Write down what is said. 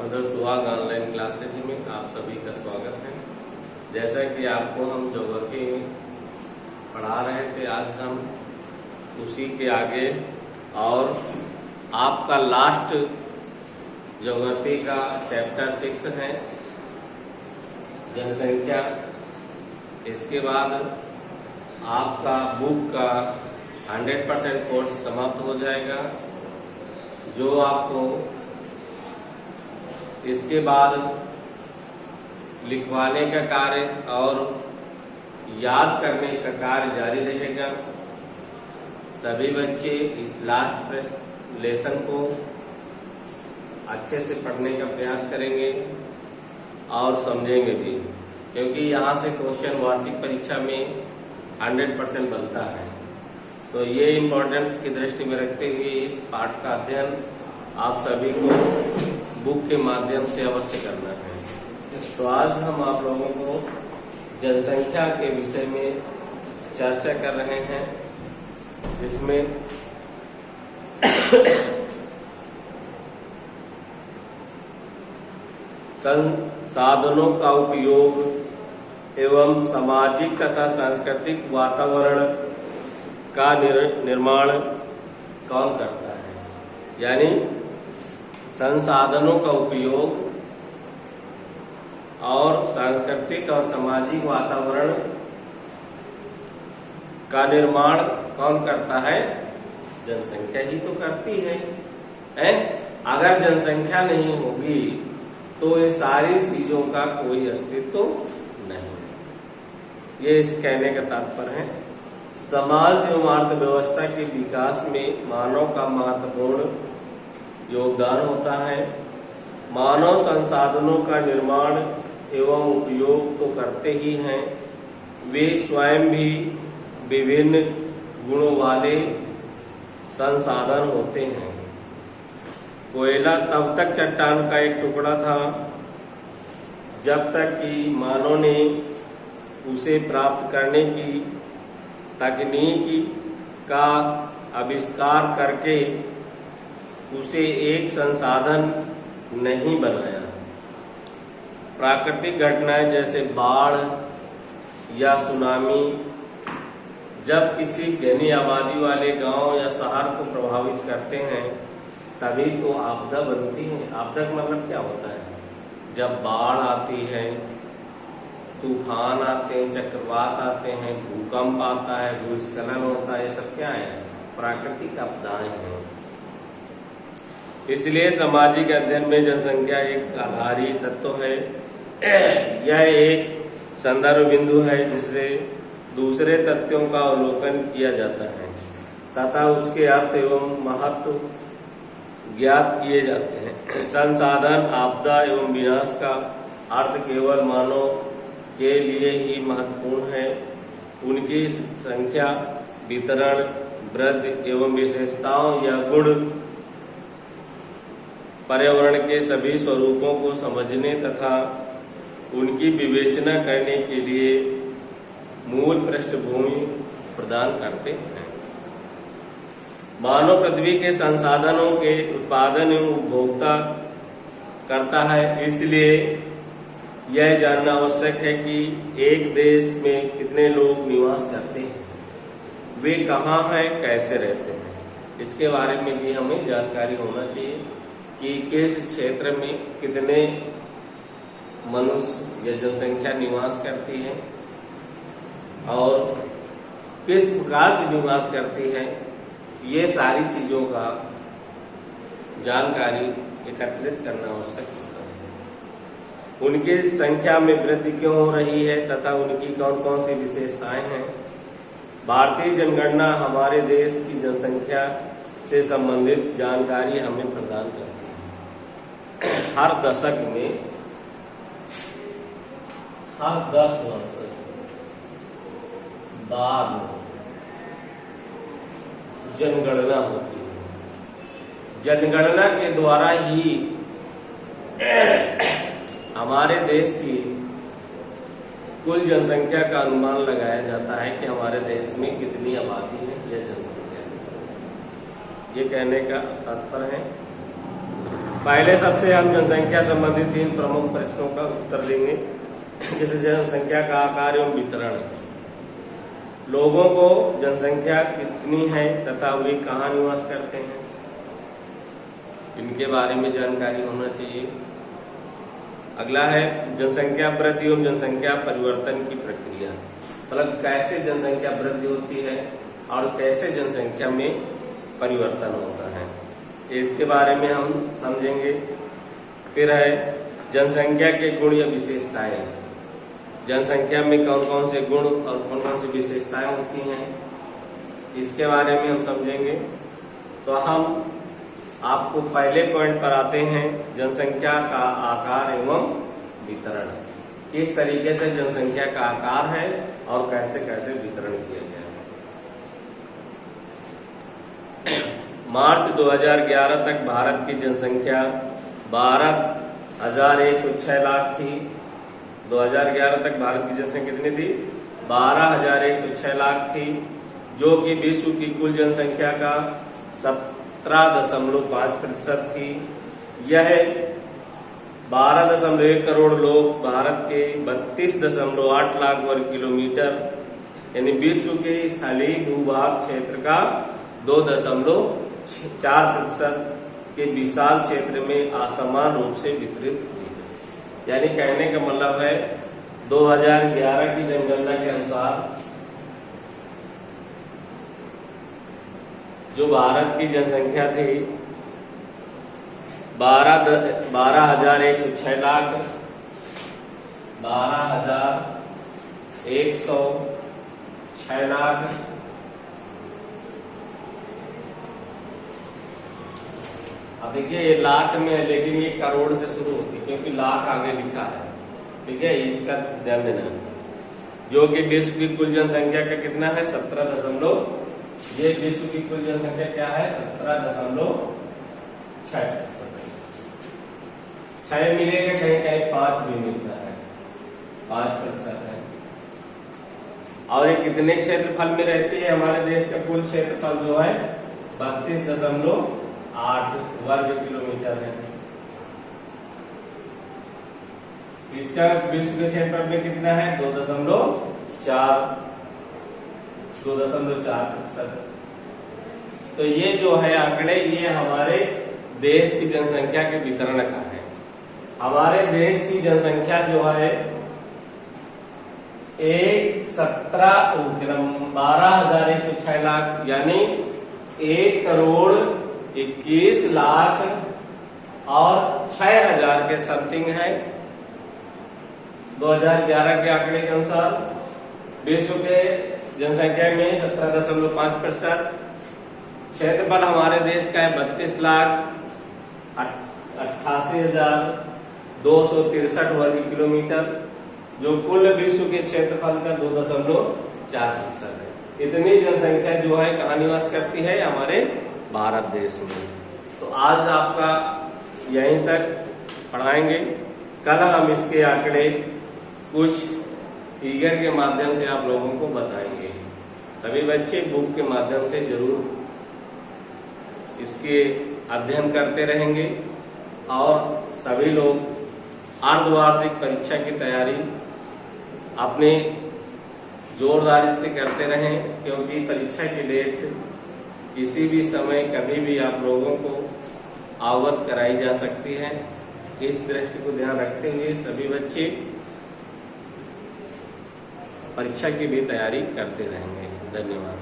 Mother सुहाग online classes में आप सभी का स्वागत है। जैसा कि आपको हम ज्योग्राफी में पढ़ा रहे थे, आज हम उसी के आगे और आपका लास्ट ज्योग्राफी का चैप्टर 6 है जनसंख्या। इसके बाद आपका बुक का 100% कोर्स समाप्त हो जाएगा। जो आपको इसके बाद लिखवाने का कार्य और याद करने का कार्य जारी रहेगा। सभी बच्चे इस लास्ट लेसन को अच्छे से पढ़ने का प्रयास करेंगे और समझेंगे भी, क्योंकि यहाँ से क्वेश्चन वार्षिक परीक्षा में 100% बनता है। तो ये इम्पोर्टेंस की दृष्टि में रखते हुए इस पाठ का अध्ययन आप सभी को बुक के माध्यम से अवश्य करना है। तो आज हम आप लोगों को जनसंख्या के विषय में चर्चा कर रहे हैं, जिसमें संसाधनों का उपयोग एवं सामाजिक तथा सांस्कृतिक वातावरण का निर्माण कौन करता है। यानी संसाधनों का उपयोग और सांस्कृतिक और सामाजिक वातावरण का निर्माण कौन करता है? जनसंख्या ही तो करती है। अगर जनसंख्या नहीं होगी तो ये सारी चीजों का कोई अस्तित्व नहीं। ये इस कहने का तात्पर्य है। समाज एवं अर्थव्यवस्था के विकास में मानव का महत्वपूर्ण योगदान होता है। मानव संसाधनों का निर्माण एवं उपयोग तो करते ही हैं, वे स्वयं भी विभिन्न गुणों वाले संसाधन होते हैं। कोयला तब तक चट्टान का एक टुकड़ा था जब तक कि मानव ने उसे प्राप्त करने की तकनीक का आविष्कार करके उसे एक संसाधन नहीं बनाया। प्राकृतिक घटनाएं जैसे बाढ़ या सुनामी जब किसी घनी आबादी वाले गांव या शहर को प्रभावित करते हैं, तभी तो आपदा बनती है। आपदा का मतलब क्या होता है? जब बाढ़ आती है, तूफान आते हैं, चक्रवात आते हैं, भूकंप आता है, भूस्खलन होता है, ये सब क्या है? प्राकृतिक आपदाएं हैं। इसलिए सामाजिक अध्ययन में जनसंख्या एक आधारी तत्व है। यह एक संदर्भ बिंदु है जिससे दूसरे तथ्यों का अवलोकन किया जाता है तथा उसके अर्थ एवं महत्व ज्ञात किए जाते हैं। संसाधन, आपदा एवं विनाश का अर्थ केवल मानव के लिए ही महत्वपूर्ण है। उनकी संख्या, वितरण, वृद्धि एवं विशेषताओं या गुण पर्यावरण के सभी स्वरूपों को समझने तथा उनकी विवेचना करने के लिए मूल पृष्ठभूमि प्रदान करते हैं। मानव पृथ्वी के संसाधनों के उत्पादन एवं उपभोक्ता करता है। इसलिए यह जानना आवश्यक है कि एक देश में कितने लोग निवास करते हैं, वे कहाँ हैं, कैसे रहते हैं। इसके बारे में भी हमें जानकारी होना चाहिए कि किस क्षेत्र में कितने मनुष्य या जनसंख्या निवास करती है और किस प्रकार से निवास करती है। ये सारी चीजों का जानकारी एकत्रित करना आवश्यक होता है। उनकी संख्या में वृद्धि क्यों हो रही है तथा उनकी कौन कौन सी विशेषताएं हैं। भारतीय जनगणना हमारे देश की जनसंख्या से संबंधित जानकारी हमें प्रदान करती है। हर दशक में, हर 10 वर्ष बाद जनगणना होती है। जनगणना के द्वारा ही हमारे देश की कुल जनसंख्या का अनुमान लगाया जाता है कि हमारे देश में कितनी आबादी है या जनसंख्या है। ये कहने का तात्पर्य है। पहले सबसे हम जनसंख्या संबंधित 3 प्रमुख प्रश्नों का उत्तर देंगे, जैसे जनसंख्या का आकार एवं वितरण। लोगों को जनसंख्या कितनी है तथा वे कहाँ निवास करते हैं, इनके बारे में जानकारी होना चाहिए। अगला है जनसंख्या वृद्धि एवं जनसंख्या परिवर्तन की प्रक्रिया, मतलब कैसे जनसंख्या वृद्धि होती है और कैसे जनसंख्या में परिवर्तन होता है, इसके बारे में हम समझेंगे। फिर है जनसंख्या के गुण या विशेषताएं, जनसंख्या में कौन कौन से गुण और कौन कौन सी विशेषताएं होती हैं, इसके बारे में हम समझेंगे। तो हम आपको पहले पॉइंट पर आते हैं, जनसंख्या का आकार एवं वितरण। किस तरीके से जनसंख्या का आकार है और कैसे कैसे वितरण किया गया है। मार्च 2011 तक भारत की जनसंख्या 12,106 लाख थी। 2011 तक भारत की जनसंख्या कितनी थी? 12,106 लाख थी, जो कि विश्व की कुल जनसंख्या का 17.5% थी। यह 12.1 करोड़ लोग भारत के 32.8 लाख वर्ग किलोमीटर यानी विश्व के स्थलीय भूभाग क्षेत्र का 2.4% के विशाल क्षेत्र में असमान रूप से वितरित हुई है। यानी कहने का मतलब है 2011 की जनगणना के अनुसार जो भारत की जनसंख्या थी 12,106 लाख, 12,106 लाख। अब देखिए ये लाख में है, लेकिन ये करोड़ से शुरू होती है क्योंकि लाख आगे लिखा है, ठीक है, इसका ध्यान देना। जो कि विश्व की कुल जनसंख्या का कितना है? 17 ये विश्व की कुल जनसंख्या क्या है? 17.6%। 6 मिलेगा, कहीं कहीं 5 भी मिलता है, 5% है। और ये कितने क्षेत्रफल में रहती है? हमारे देश का कुल क्षेत्रफल जो है 32.8 वर्ग किलोमीटर है। इसका विश्व के क्षेत्रफल में कितना है? 2.4%। तो ये जो है आंकड़े, ये हमारे देश की जनसंख्या के वितरण का है। हमारे देश की जनसंख्या जो है 12,106 लाख यानी 1,21,00,000 और 6,000 के समथिंग है 2011 के आंकड़े के अनुसार। विश्व के जनसंख्या में 17.5%। क्षेत्रफल हमारे देश का है 32,88,263 वर्ग किलोमीटर, जो कुल विश्व के क्षेत्रफल का 2.4% है। इतनी जनसंख्या जो है कहाँ निवास करती है? हमारे भारत देश में। तो आज आपका यहीं तक पढ़ाएंगे। कल हम इसके आंकड़े कुछ फिगर के माध्यम से आप लोगों को बताएंगे। सभी बच्चे बुक के माध्यम से जरूर इसके अध्ययन करते रहेंगे और सभी लोग अर्धवार्षिक परीक्षा की तैयारी अपने जोरदारी से करते रहें, क्योंकि परीक्षा की डेट किसी भी समय कभी भी आप लोगों को अवगत कराई जा सकती है। इस दृष्टि को ध्यान रखते हुए सभी बच्चे परीक्षा की भी तैयारी करते रहेंगे। धन्यवाद।